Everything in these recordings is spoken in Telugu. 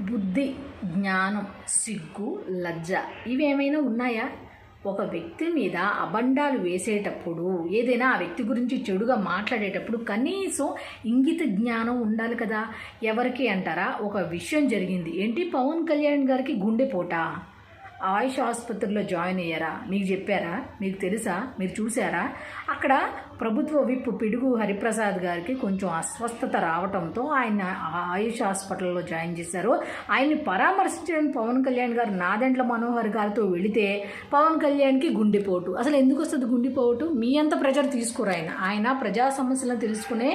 బుద్ధి, జ్ఞానం, సిగ్గు, లజ్జ ఇవేమైనా ఉన్నాయా? ఒక వ్యక్తి మీద అబండాలు వేసేటప్పుడు, ఏదైనా ఆ వ్యక్తి గురించి చెడుగా మాట్లాడేటప్పుడు కనీసం ఇంగిత జ్ఞానం ఉండాలి కదా. ఎవరికి అంటారా? ఒక విషయం జరిగింది. ఏంటి, పవన్ కళ్యాణ్ గారికి గుండెపోట. ఆయుష్ ఆసుపత్రిలో జాయిన్ అయ్యారా? మీకు చెప్పారా? మీకు తెలుసా? మీరు చూసారా? అక్కడ ప్రభుత్వ విప్ పిడుగు హరిప్రసాద్ గారికి కొంచెం అస్వస్థత రావడంతో ఆయన ఆయుష్ హాస్పిటల్లో జాయిన్ చేశారు. ఆయన్ని పరామర్శించడానికి పవన్ కళ్యాణ్ గారు నాదెండ్ల మనోహర్ గారితో వెళితే పవన్ కళ్యాణ్కి గుండెపోటు. అసలు ఎందుకు వస్తుంది గుండెపోటు? మీ అంత ప్రెజర్ తీసుకోరు. ఆయన ప్రజా సమస్యలను తెలుసుకునే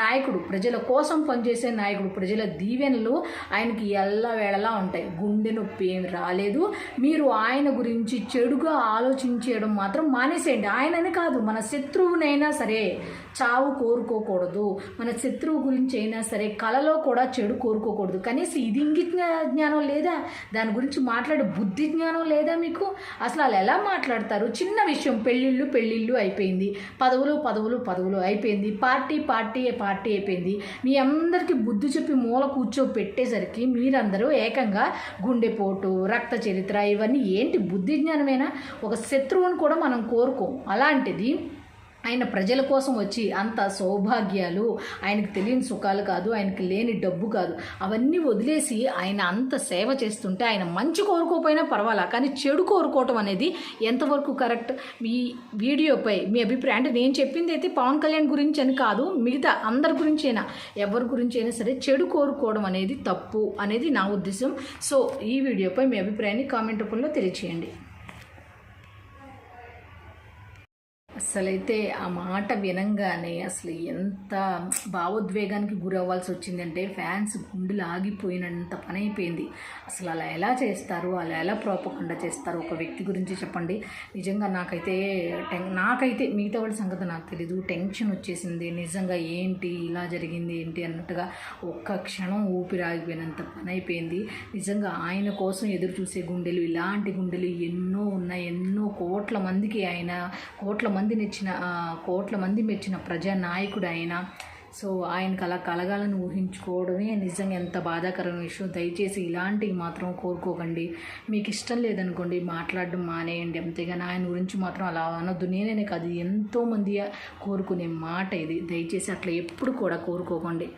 నాయకుడు, ప్రజల కోసం పనిచేసే నాయకుడు. ప్రజల దీవెనలు ఆయనకి ఎల్లవేళలా ఉంటాయి. గుండె నొప్పి ఏమి రాలేదు. మీరు ఆయన గురించి చెడుగా ఆలోచించడం మాత్రం మానేసేయండి. ఆయనని కాదు, మన శత్రువునైనా సరే చావు కోరుకోకూడదు. మన శత్రువు గురించి అయినా సరే కలలో కూడా చెడు కోరుకోకూడదు. కనీసం ఇది ఇంగిత జ్ఞానం లేదా? దాని గురించి మాట్లాడే బుద్ధి జ్ఞానం లేదా మీకు? అసలు వాళ్ళు ఎలా మాట్లాడతారు? చిన్న విషయం, పెళ్ళిళ్ళు అయిపోయింది, పదవులు అయిపోయింది, పార్టీ అయిపోయింది. మీ అందరికీ బుద్ధి చెప్పి మూల కూర్చోపెట్టేసరికి మీరందరూ ఏకంగా గుండెపోటు, రక్త చరిత్ర, ఇవన్నీ ఏంటి? బుద్ధి జ్ఞానమేనా? ఒక శత్రువుని కూడా మనం కోరుకోం. అలాంటిది ఆయన ప్రజల కోసం వచ్చి అంత సౌభాగ్యాలు, ఆయనకు తెలియని సుఖాలు కాదు, ఆయనకి లేని డబ్బు కాదు, అవన్నీ వదిలేసి ఆయన అంత సేవ చేస్తుంటే ఆయన మంచి కోరుకోకపోయినా పర్వాలా, కానీ చెడు కోరుకోవటం అనేది ఎంతవరకు కరెక్ట్? మీ వీడియోపై మీ అభిప్రాయం, అంటే నేను చెప్పింది అయితే పవన్ కళ్యాణ్ గురించి అని కాదు, మిగతా అందరి గురించి అయినా, ఎవరి గురించి అయినా సరే చెడు కోరుకోవడం అనేది తప్పు అనేది నా ఉద్దేశం. సో ఈ వీడియోపై మీ అభిప్రాయాన్ని కామెంట్ రూపంలో తెలియచేయండి. అసలైతే ఆ మాట వినంగానే అసలు ఎంత భావోద్వేగానికి గురవ్వాల్సి వచ్చిందంటే ఫ్యాన్స్ గుండెలు ఆగిపోయినంత పని అయిపోయింది. అసలు అలా ఎలా చేస్తారు? అలా ఎలా ప్రోపకుండా చేస్తారు ఒక వ్యక్తి గురించి చెప్పండి. నిజంగా నాకైతే మిగతా వాళ్ళ సంగతి నాకు తెలీదు, టెన్షన్ వచ్చేసింది. నిజంగా ఏంటి ఇలా జరిగింది ఏంటి అన్నట్టుగా ఒక్క క్షణం ఊపిరాగిపోయినంత పని అయిపోయింది. నిజంగా ఆయన కోసం ఎదురు చూసే గుండెలు, ఇలాంటి గుండెలు ఎన్నో ఉన్నాయి. ఎన్నో కోట్ల మందికి ఆయన కోట్ల మంది మెచ్చిన ప్రజానాయకుడు ఆయన. సో ఆయనకు అలా కలగాలని ఊహించుకోవడమే నిజంగా ఎంత బాధాకరమైన విషయం. దయచేసి ఇలాంటివి మాత్రం కోరుకోకండి. మీకు ఇష్టం లేదనుకోండి, మాట్లాడడం మానేయండి. అంతేగాని ఆయన గురించి మాత్రం అలా అనొద్దు. నేనే కాదు, ఎంతోమంది కోరుకునే మాట ఇది. దయచేసి అట్లా ఎప్పుడు కూడా కోరుకోకండి.